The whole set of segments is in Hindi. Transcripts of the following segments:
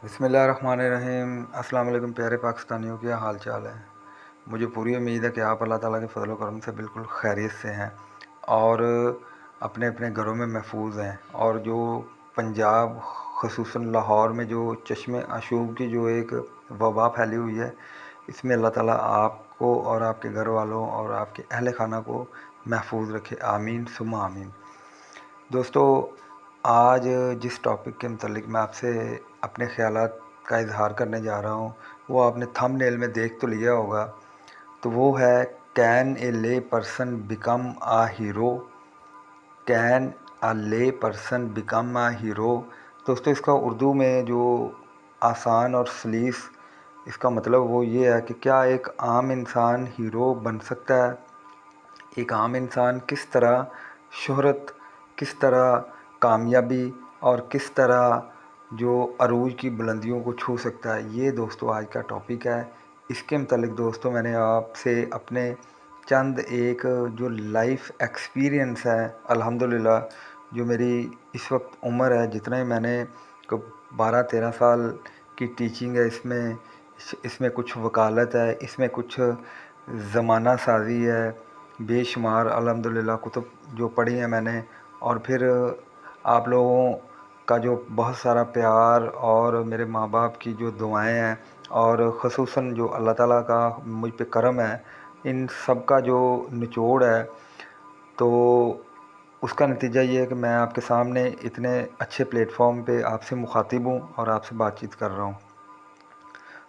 बिस्मिल्लाहिर्रहमानिर्रहीम। अस्सलाम वालेकुम प्यारे पाकिस्तानियों, क्या हाल चाल है। मुझे पूरी उम्मीद है कि आप अल्लाह ताला के फ़ज़ल व करम से बिल्कुल खैरियत से हैं और अपने अपने घरों में महफूज हैं। और जो पंजाब ख़ुसूसन लाहौर में जो चश्मे आशूब की जो एक वबा फैली हुई है, इसमें अल्लाह ताला आपको और आपके घर वालों और आपके अहल खाना को महफूज रखे। आमीन सुम्मा आमीन। दोस्तों, आज जिस टॉपिक के मतलब मैं आपसे अपने ख़यालात का इजहार करने जा रहा हूँ, वो आपने थंबनेल में देख तो लिया होगा। तो वो है, can a lay person become a hero. Can a lay person become a hero. दोस्तों, इसका उर्दू में जो आसान और सलीस इसका मतलब वो ये है कि क्या एक आम इंसान हीरो बन सकता है। एक आम इंसान किस तरह शोहरत, किस तरह कामयाबी और किस तरह जो अरूज की बुलंदियों को छू सकता है, ये दोस्तों आज का टॉपिक है। इसके मतलब दोस्तों मैंने आपसे अपने चंद एक जो लाइफ एक्सपीरियंस है, अल्हम्दुलिल्लाह जो मेरी इस वक्त उम्र है, जितना ही मैंने 12-13 साल की टीचिंग है, इसमें कुछ वकालत है, इसमें कुछ ज़माना साजी है, बेशुमार अल्हम्दुलिल्लाह कुतुब जो पढ़ी हैं मैंने। और फिर आप लोगों का जो बहुत सारा प्यार और मेरे माँ बाप की जो दुआएं हैं और ख़ुसूसन जो अल्लाह ताला का मुझ पे करम है, इन सब का जो निचोड़ है, तो उसका नतीजा ये है कि मैं आपके सामने इतने अच्छे प्लेटफॉर्म पे आपसे मुखातिब हूँ और आपसे बातचीत कर रहा हूँ।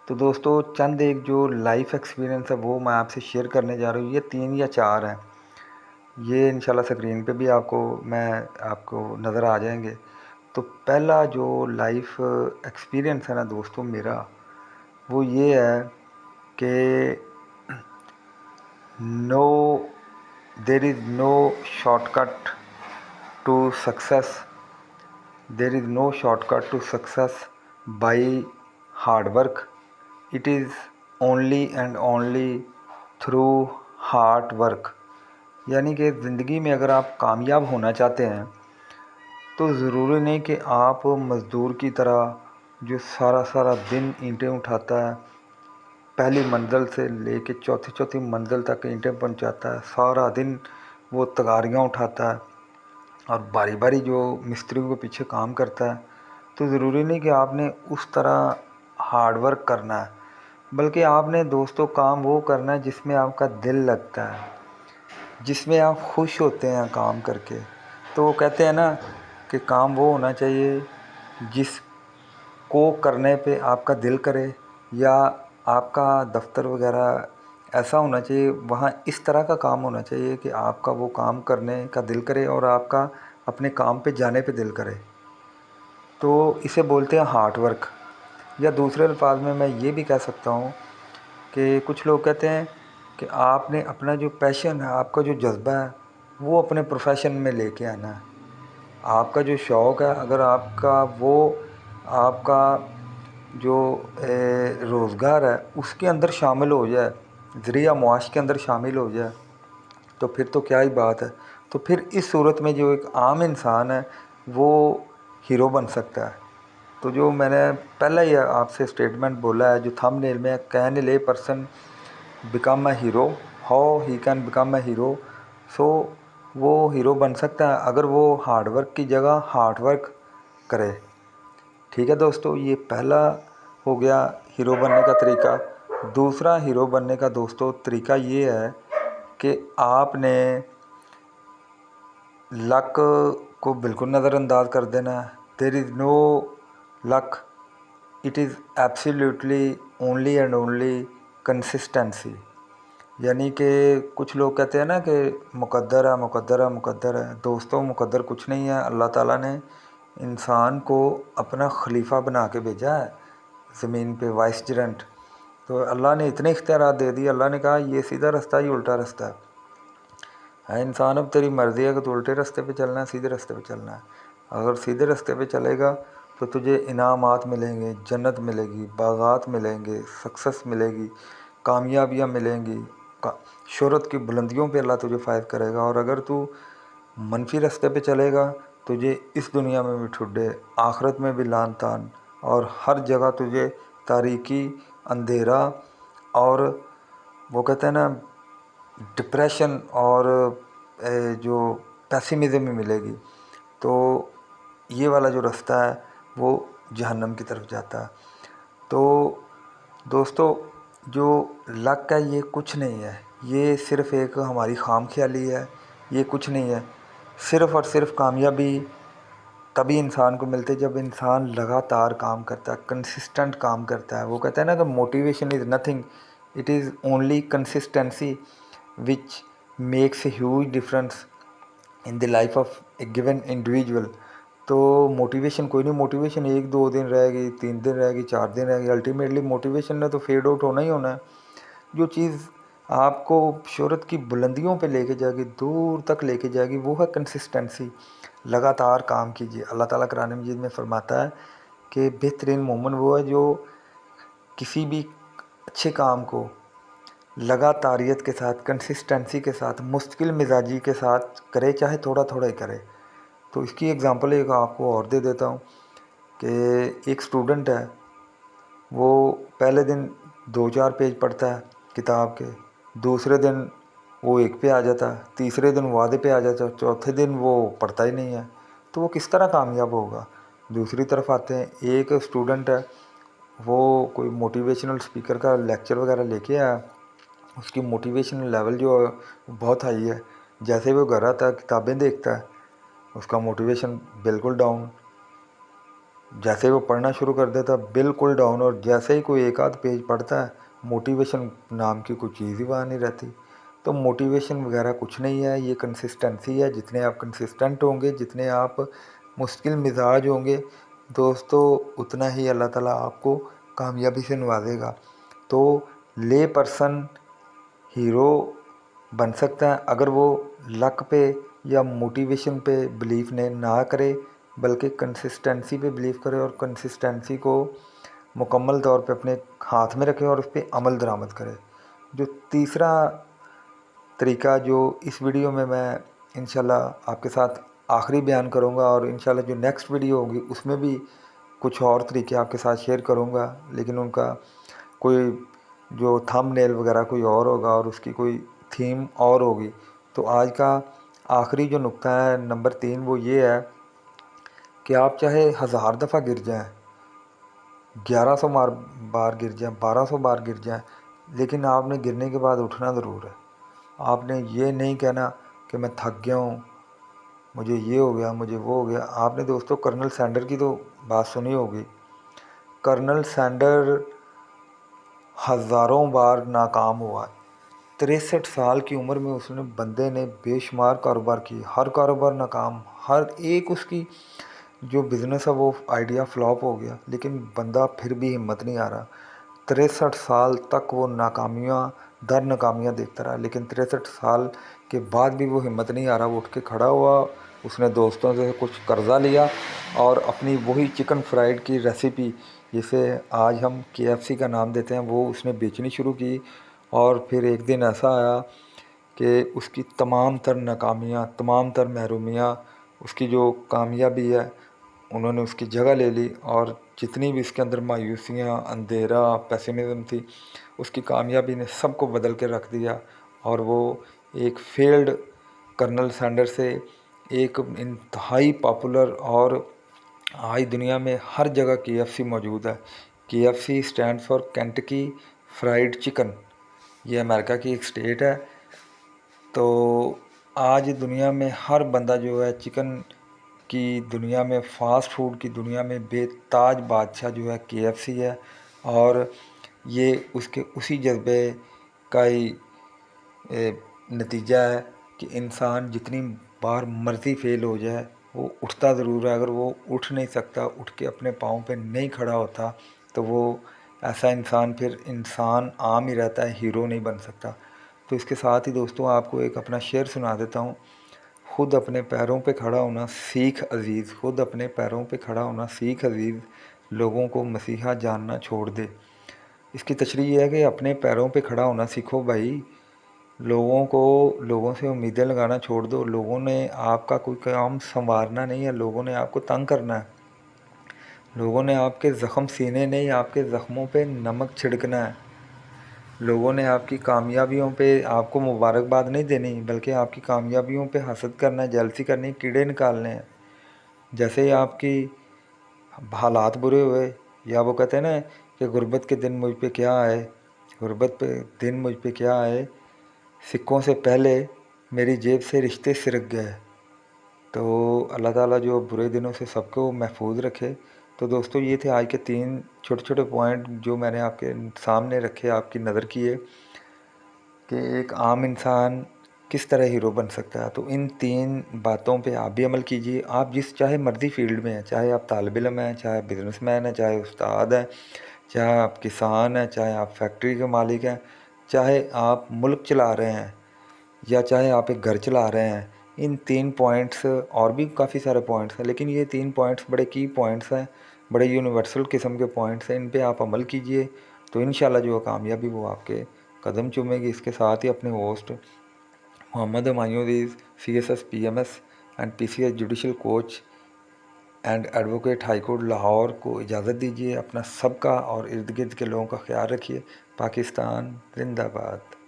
तो दोस्तों, चंद एक जो लाइफ एक्सपीरियंस है वो मैं आपसे शेयर करने जा रहा हूँ। ये 3 या 4 हैं। ये इंशाल्लाह स्क्रीन पे भी आपको नज़र आ जाएंगे। तो पहला जो लाइफ एक्सपीरियंस है ना दोस्तों मेरा, वो ये है कि no there is no shortcut to success. There is no shortcut to success by hard work. It is only and only through hard work. यानी कि ज़िंदगी में अगर आप कामयाब होना चाहते हैं तो ज़रूरी नहीं कि आप मज़दूर की तरह जो सारा सारा दिन ईंटें उठाता है, पहली मंजिल से लेके चौथी चौथी मंजिल तक ईंटें पहुंचाता है, सारा दिन वो तगारियाँ उठाता है और बारी बारी जो मिस्त्रियों के पीछे काम करता है। तो ज़रूरी नहीं कि आपने उस तरह हार्ड वर्क करना है, बल्कि आपने दोस्तों काम वो करना है जिसमें आपका दिल लगता है, जिसमें आप खुश होते हैं काम करके। तो वो कहते हैं ना कि काम वो होना चाहिए जिसको करने पे आपका दिल करे, या आपका दफ्तर वगैरह ऐसा होना चाहिए, वहाँ इस तरह का काम होना चाहिए कि आपका वो काम करने का दिल करे और आपका अपने काम पे जाने पे दिल करे। तो इसे बोलते हैं हार्ड वर्क। या दूसरे अल्फाज में मैं ये भी कह सकता हूँ कि कुछ लोग कहते हैं कि आपने अपना जो पैशन है, आपका जो जज्बा है, वो अपने प्रोफेशन में लेके आना है। आपका जो शौक़ है, अगर आपका जो रोज़गार है उसके अंदर शामिल हो जाए, ज़रिया मुआश के अंदर शामिल हो जाए, तो फिर तो क्या ही बात है। तो फिर इस सूरत में जो एक आम इंसान है वो हीरो बन सकता है। तो जो मैंने पहले ही आपसे स्टेटमेंट बोला है जो थंबनेल में, can a lay person become a hero, how he can become a hero. सो वो हीरो बन सकता है अगर वो हार्ड वर्क की जगह हार्ड वर्क करे। ठीक है दोस्तों, ये पहला हो गया हीरो बनने का तरीका। दूसरा हीरो बनने का दोस्तों तरीका ये है कि आपने लक को बिल्कुल नज़रअंदाज कर देना है। There is no luck, it is absolutely only and only consistency. यानी कि कुछ लोग कहते हैं ना कि मुकद्दर है, मुकद्दर है, मुकद्दर है। दोस्तों, मुकद्दर कुछ नहीं है। अल्लाह ताला ने इंसान को अपना खलीफा बना के भेजा है ज़मीन पे, वाइसरेंट। तो अल्लाह ने इतने इख्तियारात दे दिए। अल्लाह ने कहा ये सीधा रास्ता, ये उल्टा रास्ता है इंसान, अब तेरी मर्ज़ी है कि तो उल्टे रास्ते पे चलना है, सीधे रास्ते पे चलना है। अगर सीधे रास्ते पे चलेगा तो तुझे इनामात मिलेंगे, जन्नत मिलेगी, बागात मिलेंगे, सक्सेस मिलेगी, कामयाबियाँ मिलेंगी, शोहरत की बुलंदियों पे अल्लाह तुझे फ़ायद करेगा। और अगर तू मनफी रास्ते पे चलेगा तुझे इस दुनिया में भी ठुड्डे, आखिरत में भी लान तान, और हर जगह तुझे तारीकी, अंधेरा और वो कहते हैं ना डिप्रेशन और जो पेसिमिज़म में मिलेगी। तो ये वाला जो रास्ता है वो जहन्नम की तरफ जाता है। तो दोस्तों, जो लक है ये कुछ नहीं है, ये सिर्फ़ एक हमारी खामख्याली है, ये कुछ नहीं है। सिर्फ़ और सिर्फ कामयाबी तभी इंसान को मिलती है जब इंसान लगातार काम करता है, कंसिस्टेंट काम करता है। वो कहते हैं ना कि motivation is nothing, it is only consistency which makes a huge difference in the life of A given individual. तो मोटिवेशन कोई नहीं, मोटिवेशन 1-2 दिन रहेगी, 3 दिन रहेगी, 4 दिन रहेगी, अल्टीमेटली मोटिवेशन ने तो फेड आउट होना ही होना है। जो चीज़ आपको शोहरत की बुलंदियों पे लेके जाएगी, दूर तक लेके जाएगी, वो है कंसिस्टेंसी। लगातार काम कीजिए। अल्लाह ताला कुरान मजीद में फरमाता है कि बेहतरीन मोमिन वो है जो किसी भी अच्छे काम को लगातारियत के साथ, कंसिस्टेंसी के साथ, मुश्किल मिजाजी के साथ करे, चाहे थोड़ा थोड़ा ही करे। तो इसकी एग्ज़ाम्पल एक आपको और दे देता हूँ कि एक स्टूडेंट है, वो पहले दिन 2-4 पेज पढ़ता है किताब के, दूसरे दिन वो 1 पे आ जाता है, तीसरे दिन वो आधे पे आ जाता है, चौथे दिन वो पढ़ता ही नहीं है। तो वो किस तरह कामयाब होगा? दूसरी तरफ आते हैं, एक स्टूडेंट है, वो कोई मोटिवेशनल स्पीकर का लेक्चर वगैरह लेके आया, उसकी मोटिवेशनल लेवल जो है बहुत हाई है। जैसे वो घर आता है, किताबें देखता है, उसका मोटिवेशन बिल्कुल डाउन। जैसे वो पढ़ना शुरू कर देता है बिल्कुल डाउन, और जैसे ही कोई एक आध पेज पढ़ता है, मोटिवेशन नाम की कोई चीज़ ही वहाँ नहीं रहती। तो मोटिवेशन वगैरह कुछ नहीं है, ये कंसिस्टेंसी है। जितने आप कंसिस्टेंट होंगे, जितने आप मुश्किल मिजाज होंगे दोस्तों, उतना ही अल्लाह ताला आपको कामयाबी से नवाजेगा। तो ले पर्सन हीरो बन सकता है अगर वो लक पे या मोटिवेशन पे बिलीव ने ना करे, बल्कि कंसिस्टेंसी पे बिलीव करे और कंसिस्टेंसी को मुकम्मल तौर पे अपने हाथ में रखे और उस पर अमल दरामद करे। जो तीसरा तरीका जो इस वीडियो में मैं इंशाल्लाह आपके साथ आखिरी बयान करूंगा, और इंशाल्लाह जो नेक्स्ट वीडियो होगी उसमें भी कुछ और तरीके आपके साथ शेयर करूंगा, लेकिन उनका कोई जो थंबनेल वगैरह कोई और होगा और उसकी कोई थीम और होगी। तो आज का आखिरी जो नुक्ता है नंबर 3, वो ये है कि आप चाहे 1000 दफ़ा गिर जाएं, 1100 बार गिर जाएं, 1200 बार गिर जाएं, लेकिन आपने गिरने के बाद उठना ज़रूर है। आपने ये नहीं कहना कि मैं थक गया हूँ, मुझे ये हो गया, मुझे वो हो गया। आपने दोस्तों कर्नल सैंडर की तो बात सुनी होगी। कर्नल सैंडर हज़ारों बार नाकाम हुआ। 63 साल की उम्र में उसने बंदे ने बेशुमार कारोबार किए, हर कारोबार नाकाम, हर एक उसकी जो बिज़नेस है वो आइडिया फ्लॉप हो गया, लेकिन बंदा फिर भी हिम्मत नहीं आ रहा। 63 साल तक वो नाकामियाँ दर नाकामियाँ देखता रहा, लेकिन 63 साल के बाद भी वो हिम्मत नहीं आ रहा। वो उठ के खड़ा हुआ, उसने दोस्तों से कुछ कर्ज़ा लिया और अपनी वही चिकन फ्राइड की रेसिपी, जिसे आज हम KFC का नाम देते हैं, वो उसने बेचनी शुरू की। और फिर एक दिन ऐसा आया कि उसकी तमाम तर नाकामियाँ, तमाम तर महरूमियाँ, उसकी जो कामयाबी है उन्होंने उसकी जगह ले ली, और जितनी भी इसके अंदर मायूसियाँ, अंधेरा, पेसिमिज़म थी, उसकी कामयाबी ने सबको बदल के रख दिया। और वो एक फेल्ड कर्नल सैंडर से एक इंतहाई पॉपुलर, और आज दुनिया में हर जगह KFC मौजूद है। KFC stand for Kentucky fried chicken. ये अमेरिका की एक स्टेट है। तो आज दुनिया में हर बंदा जो है चिकन की दुनिया में, फ़ास्ट फूड की दुनिया में बेताज बादशाह जो है KFC है। और ये उसके उसी जज्बे का ही नतीजा है कि इंसान जितनी बार मर्ज़ी फेल हो जाए, वो उठता ज़रूर है। अगर वो उठ नहीं सकता, उठ के अपने पाँव पे नहीं खड़ा होता, तो वो ऐसा इंसान फिर इंसान आम ही रहता है, हीरो नहीं बन सकता। तो इसके साथ ही दोस्तों आपको एक अपना शेर सुना देता हूँ। खुद अपने पैरों पे खड़ा होना सीख अज़ीज़, खुद अपने पैरों पे खड़ा होना सीख अज़ीज़, लोगों को मसीहा जानना छोड़ दे। इसकी तशरीह ये है कि अपने पैरों पे खड़ा होना सीखो भाई, लोगों से उम्मीदें लगाना छोड़ दो। लोगों ने आपका कोई काम संवारना नहीं है, लोगों ने आपको तंग करना है। लोगों ने आपके ज़ख्म सीने नहीं, आपके ज़ख्मों पे नमक छिड़कना है। लोगों ने आपकी कामयाबियों पे आपको मुबारकबाद नहीं देनी, बल्कि आपकी कामयाबियों पे हसद करना है, जेलसी करनी, कीड़े निकालने हैं। जैसे ही आपकी हालात बुरे हुए, या वो कहते हैं ना कि गुर्बत के दिन मुझ पे क्या आए, गुर्बत पे दिन मुझ पे क्या आए, सिक्कों से पहले मेरी जेब से रिश्ते सिरक गए। तो अल्लाह ताला जो बुरे दिनों से सबको महफूज रखे। तो दोस्तों, ये थे आज के 3 छोटे छोटे पॉइंट जो मैंने आपके सामने रखे, आपकी नज़र किए कि एक आम इंसान किस तरह हीरो बन सकता है। तो इन 3 बातों पे आप भी अमल कीजिए। आप जिस चाहे मर्ज़ी फ़ील्ड में हैं, चाहे आप तालिब इल्म हैं, चाहे बिज़नेसमैन हैं, चाहे उस्ताद हैं, चाहे आप किसान हैं, चाहे आप फैक्ट्री के मालिक हैं, चाहे आप मुल्क चला रहे हैं, या चाहे आप एक घर चला रहे हैं। इन 3 पॉइंट्स, और भी काफ़ी सारे पॉइंट्स हैं, लेकिन ये 3 पॉइंट्स बड़े की पॉइंट्स हैं, बड़े यूनिवर्सल किस्म के पॉइंट्स हैं। इन पे आप अमल कीजिए तो इंशाल्लाह जो कामयाबी वो आपके कदम चूमेगी। इसके साथ ही अपने host Mohammad Humayun Aziz, CSS PMS and PCS judicial coach and advocate high court Lahore को इजाज़त दीजिए। अपना सबका और इर्द गिर्द के लोगों का ख्याल रखिए। पाकिस्तान जिंदाबाद।